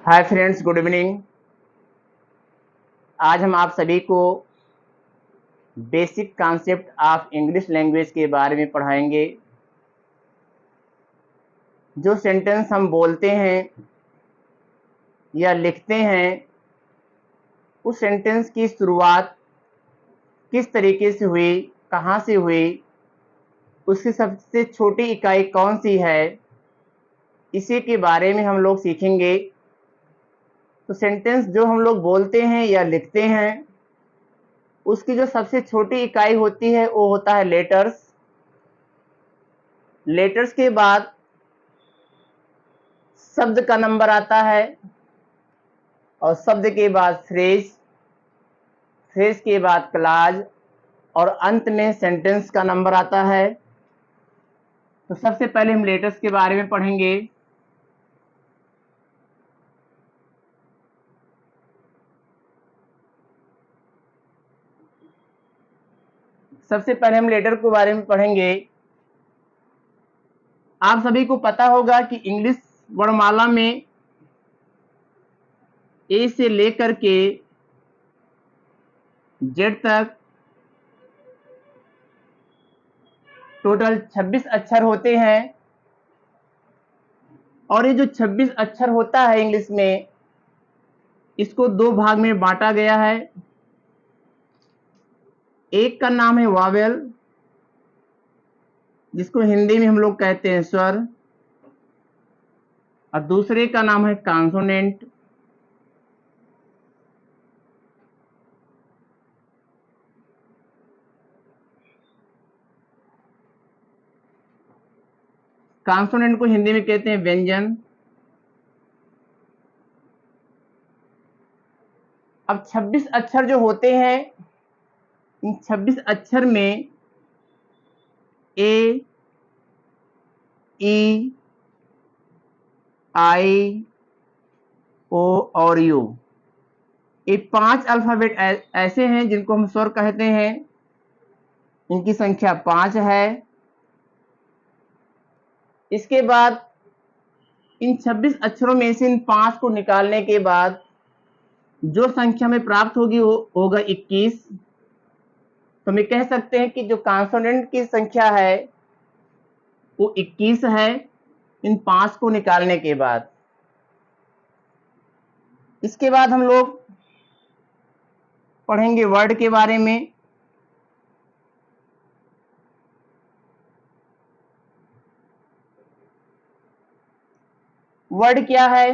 Hi friends, good evening. आज हम आप सभी को basic concept of English language के बारे में पढ़ाएंगे। जो सेंटेंस हम बोलते हैं या लिखते हैं, उस सेंटेंस की शुरुआत किस तरीके से हुई, कहाँ से हुई, उसकी सबसे छोटी इकाई कौन सी है, इसी के बारे में हम लोग सीखेंगे। तो सेंटेंस जो हम लोग बोलते हैं या लिखते हैं, उसकी जो सबसे छोटी इकाई होती है वो होता है लेटर्स। लेटर्स के बाद शब्द का नंबर आता है और शब्द के बाद फ्रेज, फ्रेज के बाद क्लॉज और अंत में सेंटेंस का नंबर आता है। तो सबसे पहले हम लेटर्स के बारे में पढ़ेंगे। सबसे पहले हम लेटर के बारे में पढ़ेंगे। आप सभी को पता होगा कि इंग्लिश वर्णमाला में ए से लेकर के जेड तक टोटल 26 अक्षर होते हैं। और ये जो 26 अक्षर होता है इंग्लिश में, इसको दो भाग में बांटा गया है। एक का नाम है वावेल, जिसको हिंदी में हम लोग कहते हैं स्वर, और दूसरे का नाम है कॉन्सोनेंट। कॉन्सोनेंट को हिंदी में कहते हैं व्यंजन। अब 26 अक्षर जो होते हैं, इन 26 अक्षर में ए, ई, आई, ओ और यू, ये 5 अल्फाबेट ऐसे हैं जिनको हम स्वर कहते हैं। इनकी संख्या 5 है। इसके बाद इन 26 अक्षरों में से इन 5 को निकालने के बाद जो संख्या में प्राप्त होगी वो होगा 21। तो हम कह सकते हैं कि जो कॉन्सोनेंट की संख्या है वो 21 है इन 5 को निकालने के बाद। इसके बाद हम लोग पढ़ेंगे वर्ड के बारे में। वर्ड क्या है?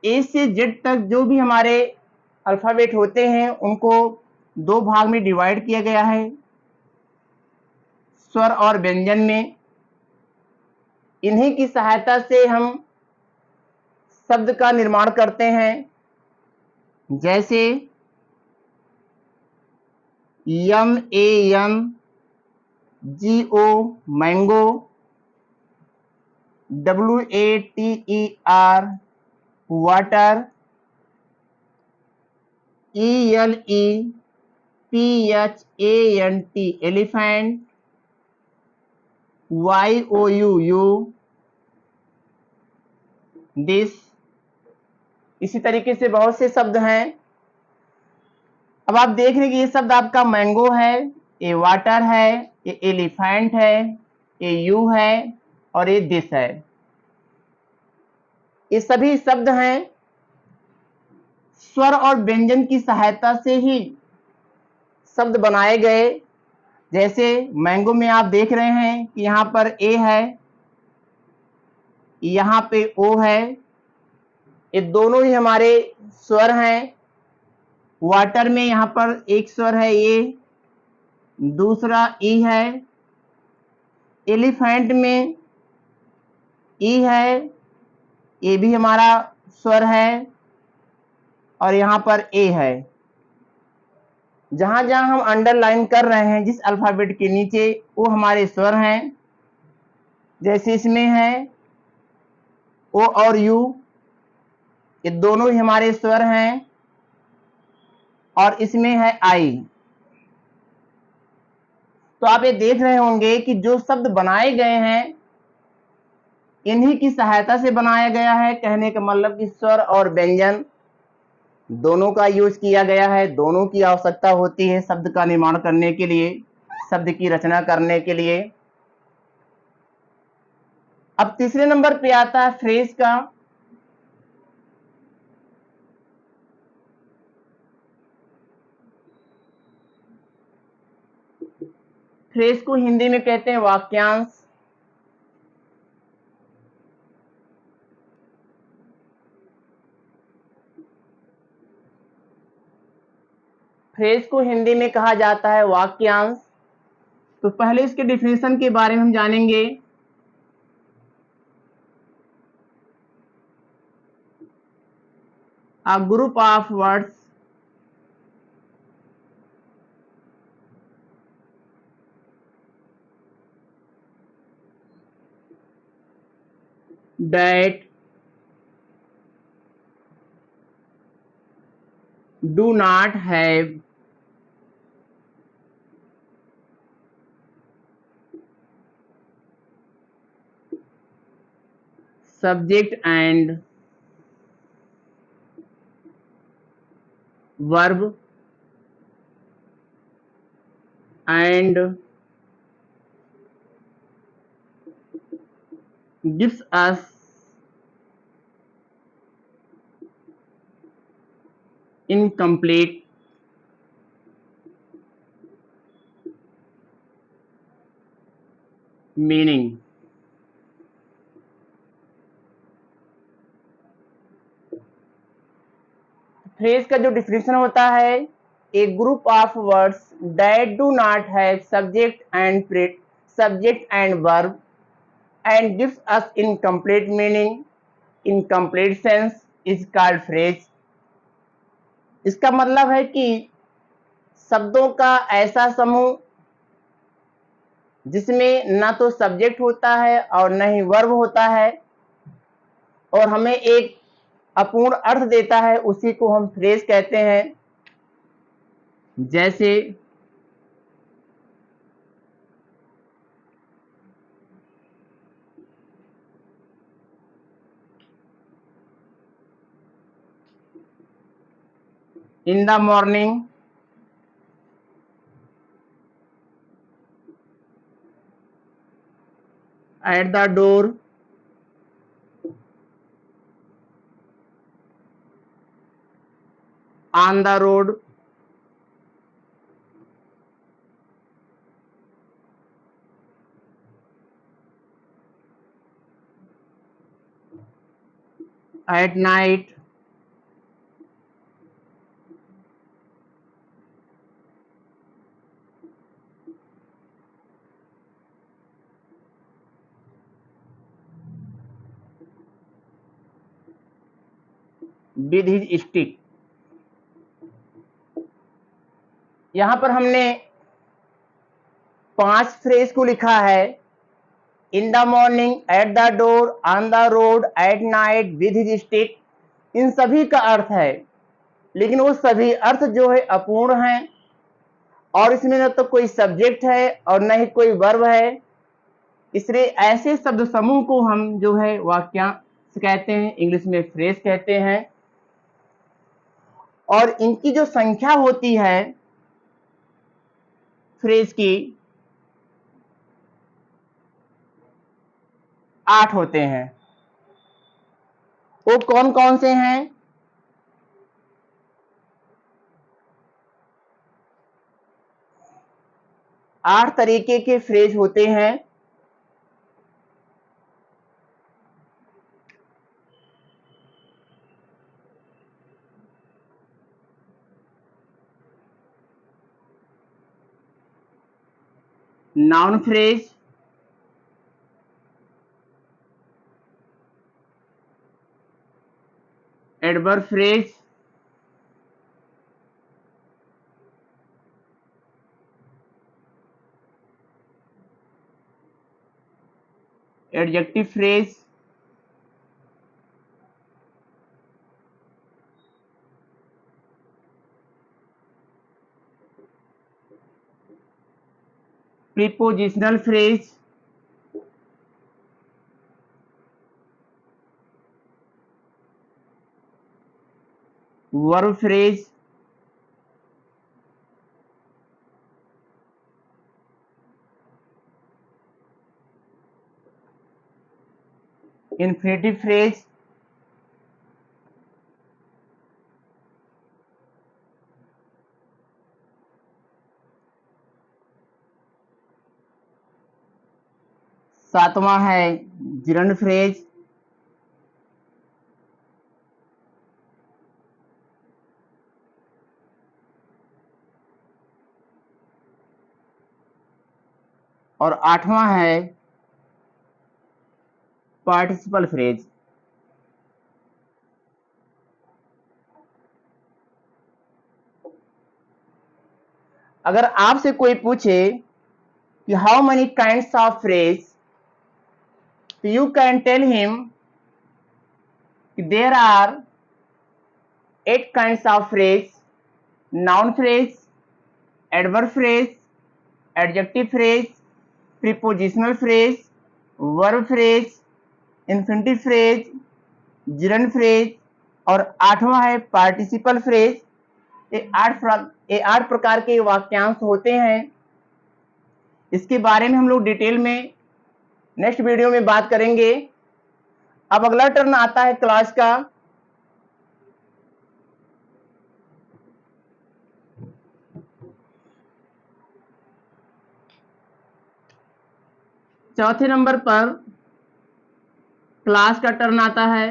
ए से जेड तक जो भी हमारे अल्फाबेट होते हैं उनको दो भाग में डिवाइड किया गया है, स्वर और व्यंजन में। इन्हीं की सहायता से हम शब्द का निर्माण करते हैं। जैसे M, A M, G O mango, W A T E R water, E L E P H A N T elephant, Y O U you this. इसी तरीके से बहुत से शब्द हैं। अब आप देख रहे हैं कि ये शब्द आपका मैंगो है, ये वाटर है, ये एलिफेंट है, ये यू है और ये दिस है। ये सभी शब्द हैं स्वर और व्यंजन की सहायता से ही शब्द बनाए गए। जैसे मैंगो में आप देख रहे हैं कि यहाँ पर ए है, यहाँ पे ओ है, ये दोनों ही हमारे स्वर हैं। वाटर में यहाँ पर एक स्वर है ए, दूसरा ई है। एलिफेंट में ई है, ये भी हमारा स्वर है और यहाँ पर ए है। जहां जहां हम अंडरलाइन कर रहे हैं जिस अल्फाबेट के नीचे, वो हमारे स्वर हैं। जैसे इसमें है ओ और यू, ये दोनों ही हमारे स्वर हैं। और इसमें है आई। तो आप ये देख रहे होंगे कि जो शब्द बनाए गए हैं इन्हीं की सहायता से बनाया गया है। कहने का मतलब कि स्वर और व्यंजन दोनों का यूज किया गया है, दोनों की आवश्यकता होती है शब्द का निर्माण करने के लिए, शब्द की रचना करने के लिए। अब तीसरे नंबर पे आता है फ्रेज का। फ्रेज को हिंदी में कहते हैं वाक्यांश। फ्रेज को हिंदी में कहा जाता है वाक्यांश। तो पहले इसके डिफिनेशन के बारे में हम जानेंगे। A group of words that do not have subject and verb and gives us incomplete meaning। Phrase का जो डिफिनेशन होता है, a group of words that do not have subject and verb and gives us incomplete meaning, incomplete sense is called phrase. इसका मतलब है कि शब्दों का ऐसा समूह जिसमें ना तो सब्जेक्ट होता है और न ही वर्ब होता है और हमें एक अपूर्ण अर्थ देता है, उसी को हम फ्रेज कहते हैं। जैसे in the morning at the door on the road at night with his stick. यहां पर हमने 5 फ्रेज को लिखा है। In the morning, at the door, on the road, at night, with his stick. इन सभी का अर्थ है, लेकिन वो सभी अर्थ जो है अपूर्ण हैं और इसमें न तो कोई सब्जेक्ट है और न ही कोई वर्ब है। इसलिए ऐसे शब्द समूह को हम जो है वाक्यांश कहते हैं, इंग्लिश में फ्रेज कहते हैं। और इनकी जो संख्या होती है फ्रेज की, 8 होते हैं। वो कौन कौन से हैं? 8 तरीके के फ्रेज होते हैं। Noun phrase, adverb phrase, adjective phrase, prepositional phrase, verb phrase, infinitive phrase, सातवां है जिरंड फ्रेज, और आठवां है पार्टिसिपल फ्रेज। अगर आपसे कोई पूछे कि how many kinds of phrase, तो you can tell him there are 8 kinds of phrase: noun phrase, adverb phrase, adjective phrase, prepositional phrase, verb phrase, infinitive phrase, gerund phrase, और आठवां है पार्टिसिपल फ्रेज। ये 8 प्रकार के वाक्यांश होते हैं। इसके बारे में हम लोग डिटेल में नेक्स्ट वीडियो में बात करेंगे। अब अगला टर्न आता है क्लास का। चौथे नंबर पर क्लास का टर्न आता है।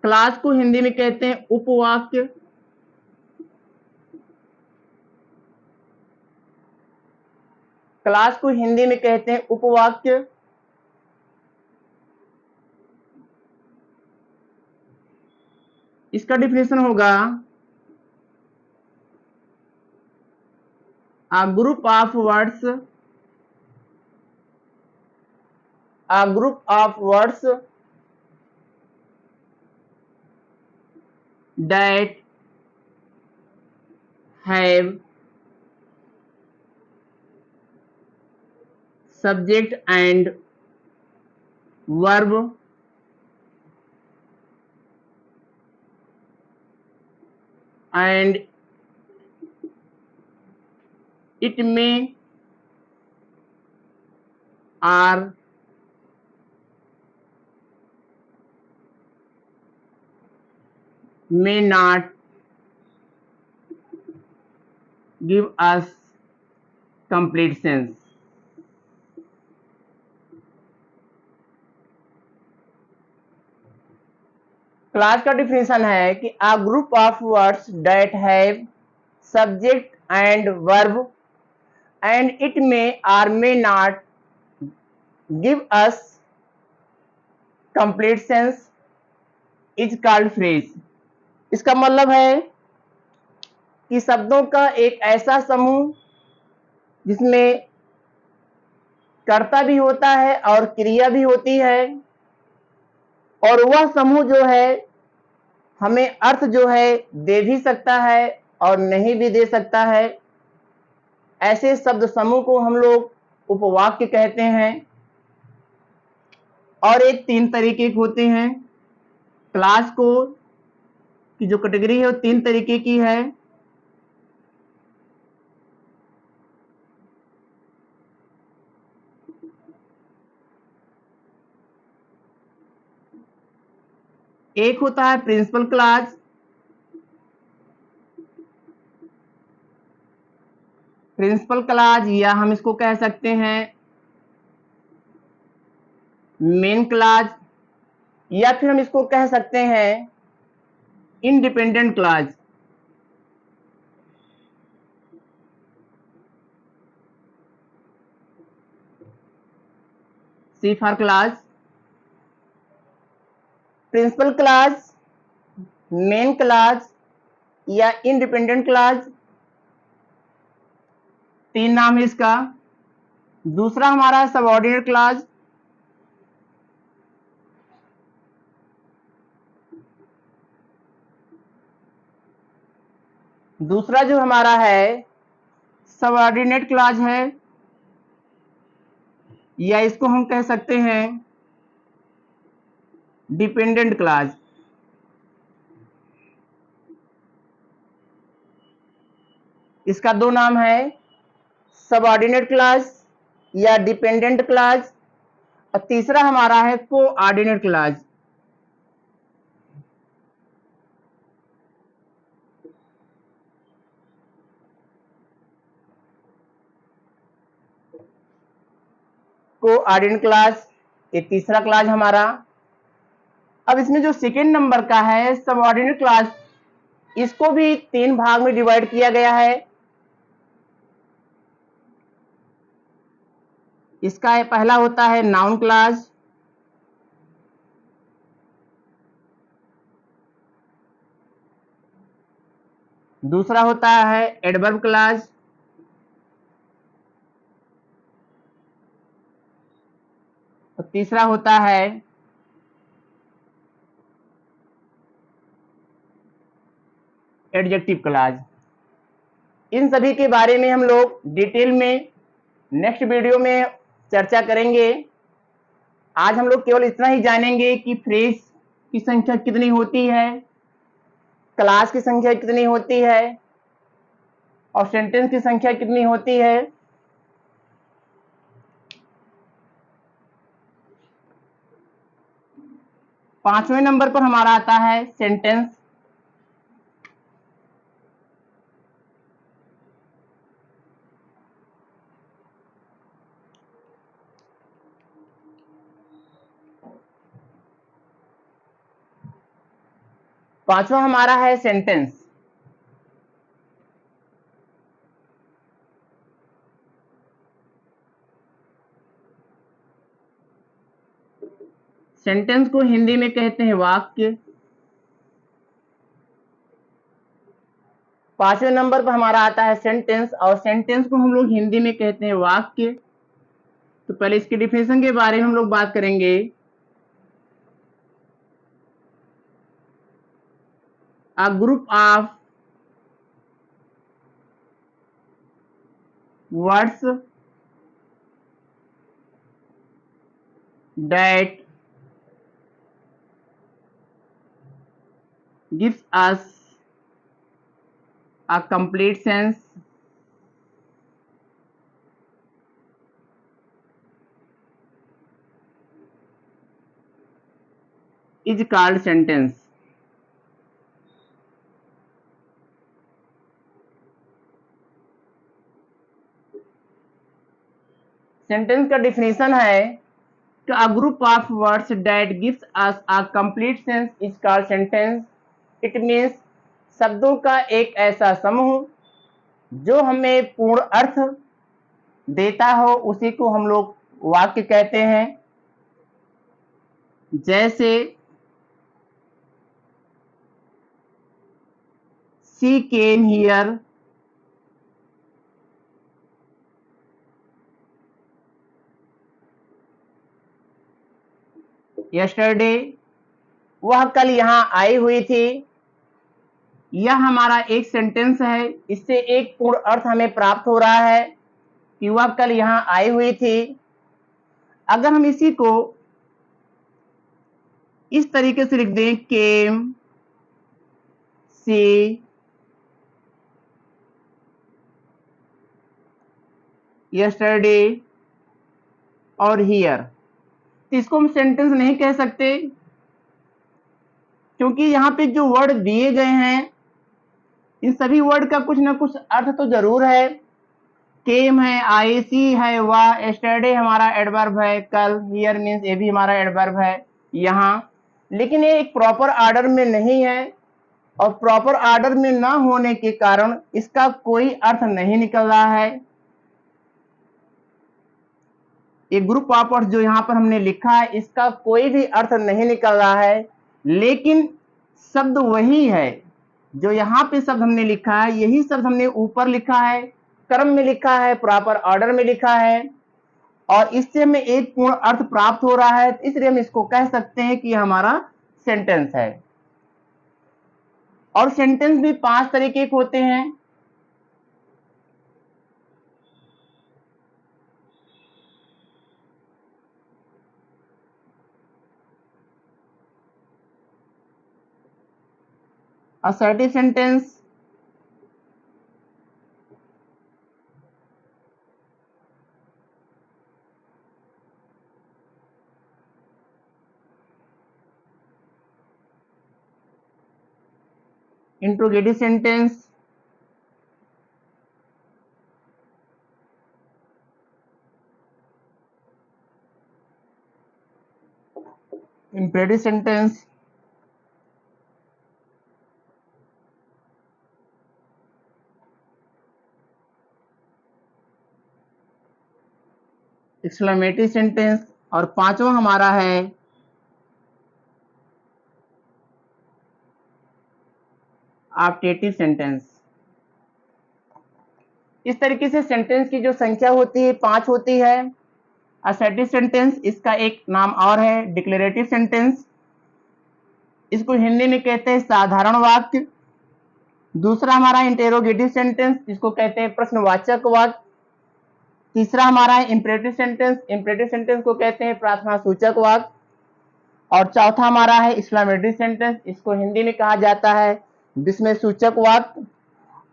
क्लास को हिंदी में कहते हैं उपवाक्य। क्लास को हिंदी में कहते हैं उपवाक्य। इसका डिफिनेशन होगा a group of words that have subject and verb and it may or may not give us complete sense। Class का डिफिनेशन है कि a group of words that have subject and verb and it may or may not give us complete sense is called phrase। इसका मतलब है कि शब्दों का एक ऐसा समूह जिसमें कर्ता भी होता है और क्रिया भी होती है, और वह समूह जो है हमें अर्थ जो है दे भी सकता है और नहीं भी दे सकता है। ऐसे शब्द समूह को हम लोग उपवाक्य कहते हैं। और ये 3 तरीके के होते हैं। क्लास को की जो कैटेगरी है वो 3 तरीके की है। एक होता है प्रिंसिपल क्लास, या हम इसको कह सकते हैं मेन क्लास, या फिर हम इसको कह सकते हैं independent clause. See for clause. Principal clause, main clause या इंडिपेंडेंट क्लास, 3 नाम है इसका। दूसरा हमारा सबऑर्डिनेट क्लास, दूसरा जो हमारा है सबऑर्डिनेट क्लास है, या इसको हम कह सकते हैं डिपेंडेंट क्लास। इसका दो नाम है, सबऑर्डिनेट क्लॉज या डिपेंडेंट क्लॉज, और तीसरा हमारा है कोऑर्डिनेट क्लॉज। कोऑर्डिनेट क्लॉज ये तीसरा क्लॉज हमारा। अब इसमें जो सेकेंड नंबर का है सबऑर्डिनेट क्लॉज, इसको भी तीन भाग में डिवाइड किया गया है। इसका पहला होता है नाउन क्लॉज, दूसरा होता है एडवर्ब क्लॉज, और तीसरा होता है एडजेक्टिव क्लॉज। इन सभी के बारे में हम लोग डिटेल में नेक्स्ट वीडियो में चर्चा करेंगे। आज हम लोग केवल इतना ही जानेंगे कि फ्रेज की संख्या कितनी होती है, क्लास की संख्या कितनी होती है, और सेंटेंस की संख्या कितनी होती है। पांचवें नंबर पर हमारा आता है सेंटेंस। पांचवा हमारा है सेंटेंस। सेंटेंस को हिंदी में कहते हैं वाक्य। पांचवें नंबर पर हमारा आता है सेंटेंस, और सेंटेंस को हम लोग हिंदी में कहते हैं वाक्य। तो पहले इसकी डिफिनेशन के बारे में हम लोग बात करेंगे। A group of words that gives us a complete sense is called sentence। Sentence का डिफिनेशन है कि a group of words that gives us a complete sense is called sentence। It means शब्दों का एक ऐसा समूह जो हमें पूर्ण अर्थ देता हो, उसी को हम लोग वाक्य कहते हैं। जैसे she came here, yesterday, वह कल यहाँ आई हुई थी। यह हमारा एक सेंटेंस है, इससे एक पूर्ण अर्थ हमें प्राप्त हो रहा है कि वह कल यहाँ आई हुई थी। अगर हम इसी को इस तरीके से लिख दें, केम सी यस्टरडे और हियर, इसको हम सेंटेंस नहीं कह सकते, क्योंकि यहाँ पे जो वर्ड दिए गए हैं इन सभी वर्ड का कुछ ना कुछ अर्थ तो जरूर है। केम है, आई, सी है, वह, यस्टरडे हमारा एडवर्ब है, कल, हियर मीन्स ये भी हमारा एडवर्ब है यहाँ। लेकिन ये एक प्रॉपर ऑर्डर में नहीं है, और प्रॉपर ऑर्डर में ना होने के कारण इसका कोई अर्थ नहीं निकल रहा है। ये ग्रुप ऑफ वर्ड्स जो यहाँ पर हमने लिखा है, इसका कोई भी अर्थ नहीं निकल रहा है, लेकिन शब्द वही है जो यहाँ पे शब्द हमने लिखा है, यही शब्द हमने ऊपर लिखा है, क्रम में लिखा है, प्रॉपर ऑर्डर में लिखा है, और इससे हमें एक पूर्ण अर्थ प्राप्त हो रहा है। इसलिए हम इसको कह सकते हैं कि हमारा सेंटेंस है। और सेंटेंस भी पांच तरीके के होते हैं। Assertive sentence, interrogative sentence, imperative sentence, exclamatory sentence, और पांचवा हमारा है ऑप्टेटिव सेंटेंस। इस तरीके से सेंटेंस की जो संख्या होती है 5 होती है। असर्टिव सेंटेंस, इसका एक नाम और है डिक्लेरेटिव सेंटेंस, इसको हिंदी में कहते हैं साधारण वाक्य। दूसरा हमारा इंटेरोगेटिव सेंटेंस, जिसको कहते हैं प्रश्नवाचक वाक्य। तीसरा हमारा है इंपरेटिव सेंटेंस, इंपरेटिव सेंटेंस को कहते हैं प्रार्थना सूचक वाक्य। और चौथा हमारा है एक्सक्लेमेटरी सेंटेंस, इसको हिंदी में कहा जाता है विस्मय सूचक वाक्य।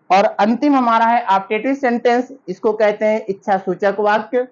और अंतिम हमारा है ऑप्टेटिव सेंटेंस, इसको कहते हैं इच्छा सूचक वाक्य।